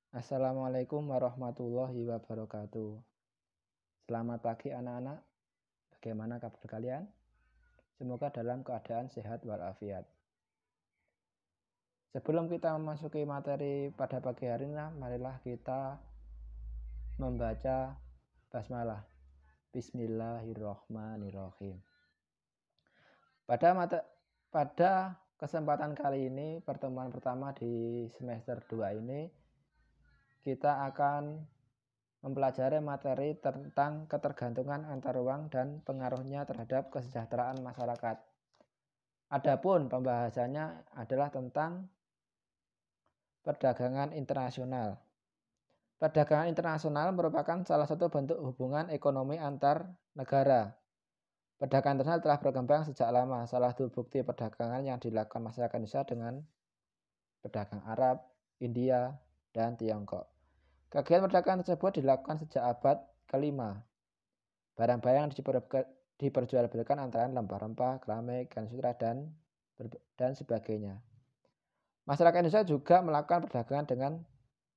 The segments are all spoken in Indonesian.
Assalamualaikum warahmatullahi wabarakatuh. Selamat pagi anak-anak. Bagaimana kabar kalian? Semoga dalam keadaan sehat walafiat. Sebelum kita memasuki materi pada pagi hari ini, marilah kita membaca basmalah. Bismillahirrahmanirrahim. Pada kesempatan kali ini, pertemuan pertama di semester 2 ini, kita akan mempelajari materi tentang ketergantungan antar uang dan pengaruhnya terhadap kesejahteraan masyarakat. Adapun pembahasannya adalah tentang perdagangan internasional. Perdagangan internasional merupakan salah satu bentuk hubungan ekonomi antar negara. Perdagangan internasional telah berkembang sejak lama. Salah satu bukti perdagangan yang dilakukan masyarakat Indonesia dengan pedagang Arab, India, dan Tiongkok. Kegiatan perdagangan tersebut dilakukan sejak abad ke-5. Barang-barang diperjualbelikan antara rempah-rempah, keramik, kain sutra, dan sebagainya. Masyarakat Indonesia juga melakukan perdagangan dengan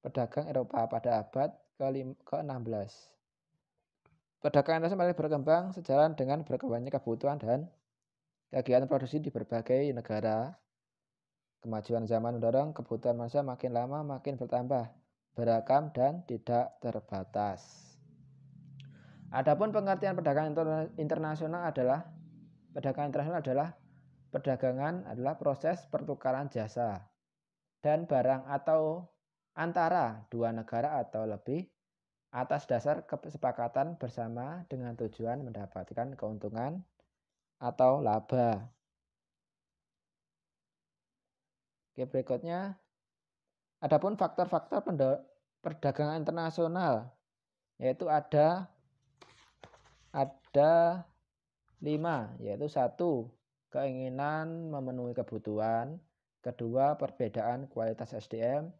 pedagang Eropa pada abad ke-16. Perdagangan internasional berkembang sejalan dengan berkembangnya kebutuhan dan kegiatan produksi di berbagai negara. Kemajuan zaman mendorong kebutuhan manusia makin lama makin bertambah, beragam dan tidak terbatas. Adapun pengertian perdagangan internasional adalah perdagangan adalah proses pertukaran jasa dan barang atau antara dua negara atau lebih atas dasar kesepakatan bersama dengan tujuan mendapatkan keuntungan atau laba. Oke, berikutnya. Adapun faktor-faktor perdagangan internasional yaitu ada 5, yaitu 1. Keinginan memenuhi kebutuhan. 2. Perbedaan kualitas SDM.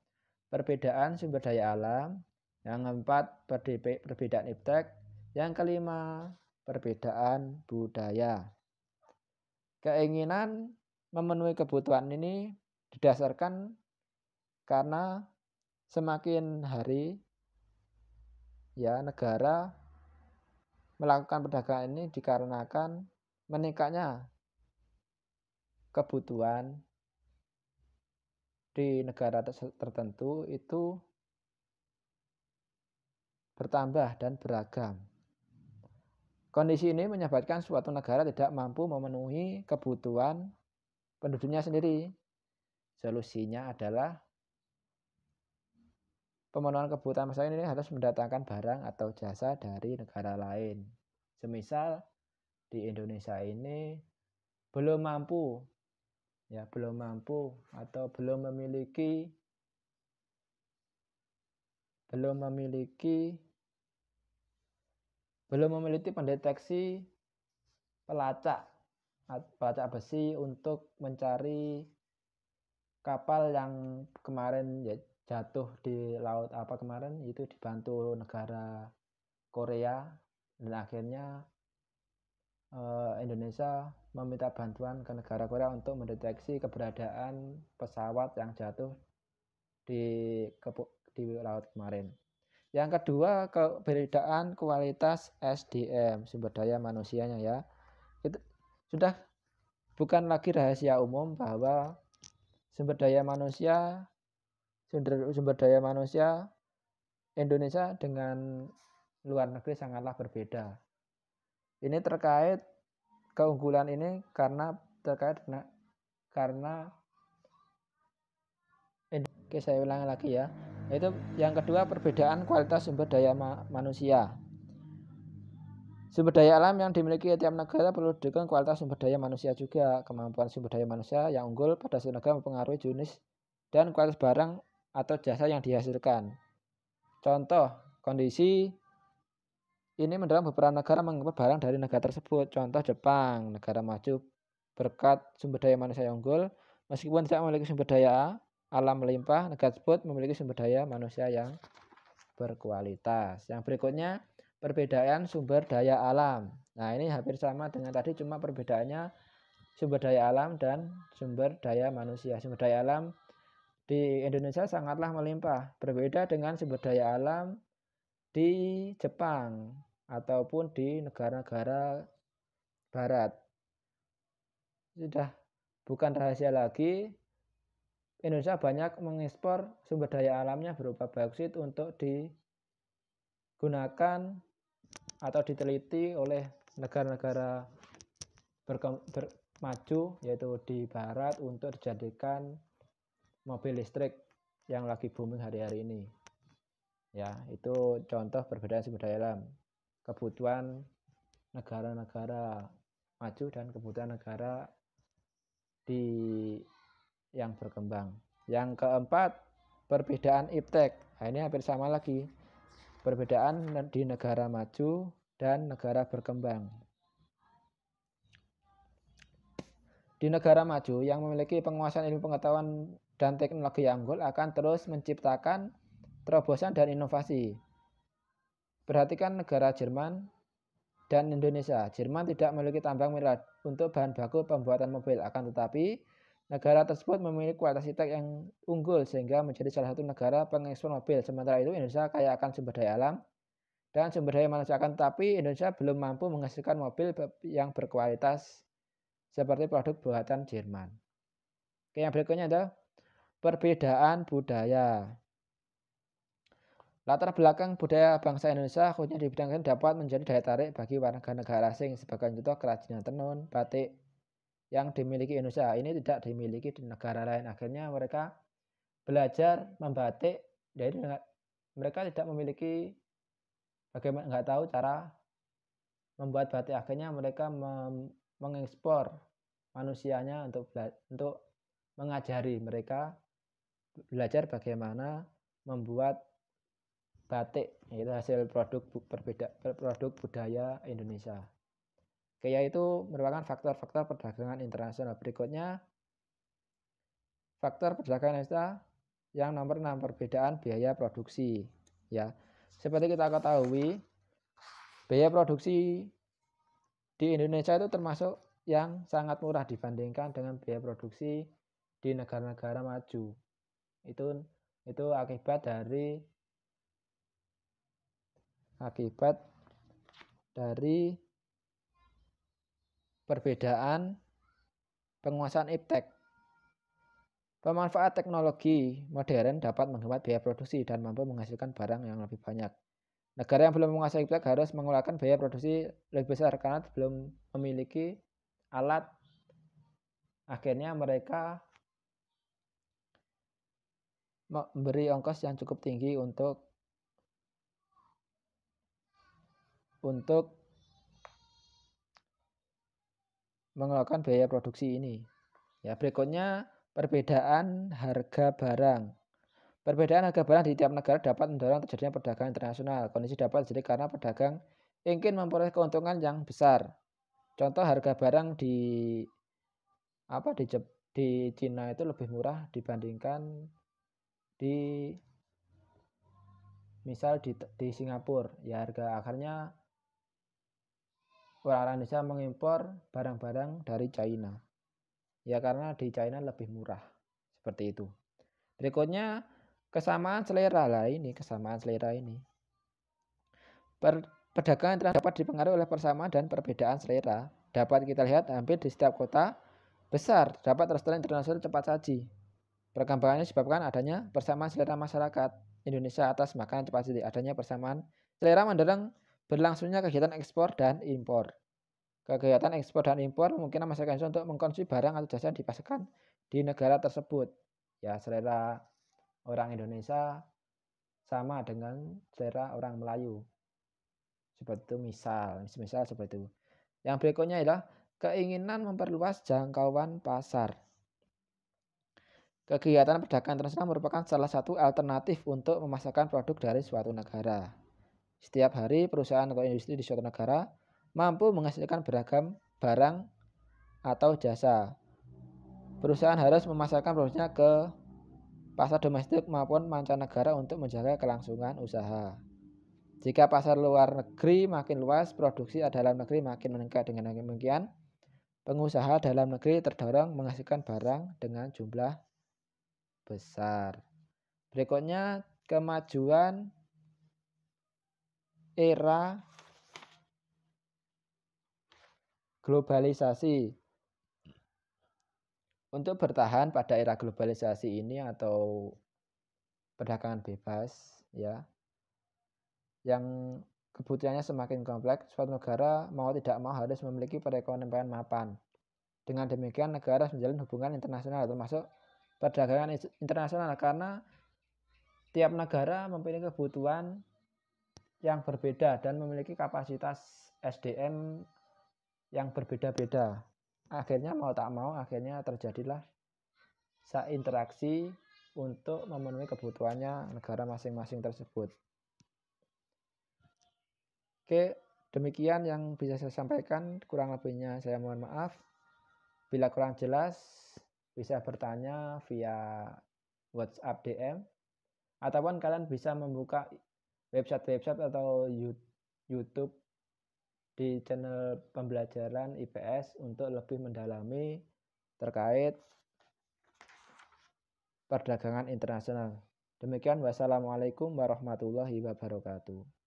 Perbedaan sumber daya alam. Yang 4. Perbedaan iptek. Yang 5. Perbedaan budaya. Keinginan memenuhi kebutuhan ini didasarkan karena semakin hari negara melakukan perdagangan ini dikarenakan meningkatnya kebutuhan di negara tertentu itu bertambah dan beragam. Kondisi ini menyebabkan suatu negara tidak mampu memenuhi kebutuhan penduduknya sendiri. Solusinya adalah pemenuhan kebutuhan masyarakat ini harus mendatangkan barang atau jasa dari negara lain. Semisal di Indonesia ini belum mampu atau belum memiliki pendeteksi pelacak besi untuk mencari kapal yang kemarin jatuh di laut itu dibantu negara Korea, dan akhirnya Indonesia meminta bantuan ke negara Korea untuk mendeteksi keberadaan pesawat yang jatuh di laut kemarin. Yang kedua, keberadaan kualitas SDM, sumber daya manusianya ya. Itu sudah bukan lagi rahasia umum bahwa sumber daya manusia Indonesia dengan luar negeri sangatlah berbeda. Ini terkait keunggulan ini karena saya ulangi lagi ya. Itu yang kedua, perbedaan kualitas sumber daya manusia. Sumber daya alam yang dimiliki tiap negara perlu didukung kualitas sumber daya manusia juga. Kemampuan sumber daya manusia yang unggul pada suatu negara mempengaruhi jenis dan kualitas barang atau jasa yang dihasilkan. Contoh, kondisi ini mendorong beberapa negara mengimpor barang dari negara tersebut. Contoh Jepang, negara maju berkat sumber daya manusia yang unggul. Meskipun tidak memiliki sumber daya alam melimpah, negara tersebut memiliki sumber daya manusia yang berkualitas. Yang berikutnya, perbedaan sumber daya alam. Nah, ini hampir sama dengan tadi, cuma perbedaannya sumber daya alam dan sumber daya manusia. Sumber daya alam di Indonesia sangatlah melimpah, berbeda dengan sumber daya alam di Jepang ataupun di negara-negara barat. Sudah bukan rahasia lagi, Indonesia banyak mengekspor sumber daya alamnya berupa bauksit untuk digunakan atau diteliti oleh negara-negara maju, yaitu di barat, untuk dijadikan mobil listrik yang lagi booming hari-hari ini. Ya, itu contoh perbedaan sumber daya alam, kebutuhan negara-negara maju dan kebutuhan negara yang berkembang. Yang keempat, perbedaan iptek. Nah, ini hampir sama lagi, perbedaan di negara maju dan negara berkembang. Di negara maju yang memiliki penguasaan ilmu pengetahuan dan teknologi yang unggul akan terus menciptakan terobosan dan inovasi. Perhatikan negara Jerman dan Indonesia. Jerman tidak memiliki tambang mineral untuk bahan baku pembuatan mobil, akan tetapi negara tersebut memiliki kualitas iptek yang unggul sehingga menjadi salah satu negara pengekspor mobil. Sementara itu Indonesia kaya akan sumber daya alam dan sumber daya manusia, akan tetapi Indonesia belum mampu menghasilkan mobil yang berkualitas seperti produk buatan Jerman. Oke, yang berikutnya adalah perbedaan budaya. Latar belakang budaya bangsa Indonesia khususnya di bidang ini dapat menjadi daya tarik bagi warga negara asing. Sebagai contoh, kerajinan tenun, batik yang dimiliki Indonesia ini tidak dimiliki di negara lain. Akhirnya mereka belajar membatik, jadi mereka tidak memiliki, bagaimana, nggak tahu cara membuat batik. Akhirnya mereka mengekspor manusianya untuk mengajari mereka belajar bagaimana membuat batik, yaitu hasil produk budaya Indonesia. Oke, yaitu merupakan faktor-faktor perdagangan internasional. Berikutnya, faktor perdagangan Indonesia yang nomor 6, perbedaan biaya produksi. Ya, seperti kita ketahui, biaya produksi di Indonesia itu termasuk yang sangat murah dibandingkan dengan biaya produksi di negara-negara maju. Itu akibat dari perbedaan penguasaan iptek. Pemanfaat teknologi modern dapat menghemat biaya produksi dan mampu menghasilkan barang yang lebih banyak. Negara yang belum menguasai iptek harus mengeluarkan biaya produksi lebih besar karena belum memiliki alat. Akhirnya mereka memberi ongkos yang cukup tinggi untuk mengeluarkan biaya produksi ini. Ya, berikutnya perbedaan harga barang. Perbedaan harga barang di tiap negara dapat mendorong terjadinya perdagangan internasional. Kondisi dapat terjadi karena pedagang ingin memperoleh keuntungan yang besar. Contoh, harga barang di Cina itu lebih murah dibandingkan misal di Singapura. Ya, akhirnya orang Indonesia mengimpor barang-barang dari China. Ya, karena di China lebih murah. Seperti itu. Berikutnya, kesamaan selera ini. Perdagangan internasional dapat dipengaruhi oleh persamaan dan perbedaan selera. Dapat kita lihat hampir di setiap kota besar terdapat restoran internasional cepat saji. Perkembangannya disebabkan adanya persamaan selera masyarakat Indonesia atas makanan cepat saji. Adanya persamaan selera mendorong berlangsungnya kegiatan ekspor dan impor. Kegiatan ekspor dan impor memungkinkan masyarakat Indonesia untuk mengkonsumsi barang atau jasa yang dipasarkan di negara tersebut. Ya, selera orang Indonesia sama dengan selera orang Melayu. Seperti itu, misal seperti itu. Yang berikutnya adalah keinginan memperluas jangkauan pasar. Kegiatan perdagangan internasional merupakan salah satu alternatif untuk memasarkan produk dari suatu negara. Setiap hari perusahaan atau industri di suatu negara mampu menghasilkan beragam barang atau jasa. Perusahaan harus memasarkan produknya ke pasar domestik maupun mancanegara untuk menjaga kelangsungan usaha. Jika pasar luar negeri makin luas, produksi dalam negeri makin meningkat. Dengan demikian, pengusaha dalam negeri terdorong menghasilkan barang dengan jumlah besar. Berikutnya kemajuan era globalisasi. Untuk bertahan pada era globalisasi ini atau perdagangan bebas ya, yang kebutuhannya semakin kompleks, suatu negara mau tidak mau harus memiliki perekonomian mapan. Dengan demikian negara harus menjalin hubungan internasional termasuk perdagangan internasional karena tiap negara memiliki kebutuhan yang berbeda dan memiliki kapasitas SDM yang berbeda-beda. Akhirnya mau tak mau akhirnya terjadilah interaksi untuk memenuhi kebutuhannya negara masing-masing tersebut. Oke, demikian yang bisa saya sampaikan. Kurang lebihnya saya mohon maaf. Bila kurang jelas bisa bertanya via WhatsApp DM ataupun kalian bisa membuka website-website atau YouTube di channel pembelajaran IPS untuk lebih mendalami terkait perdagangan internasional. Demikian, wassalamualaikum warahmatullahi wabarakatuh.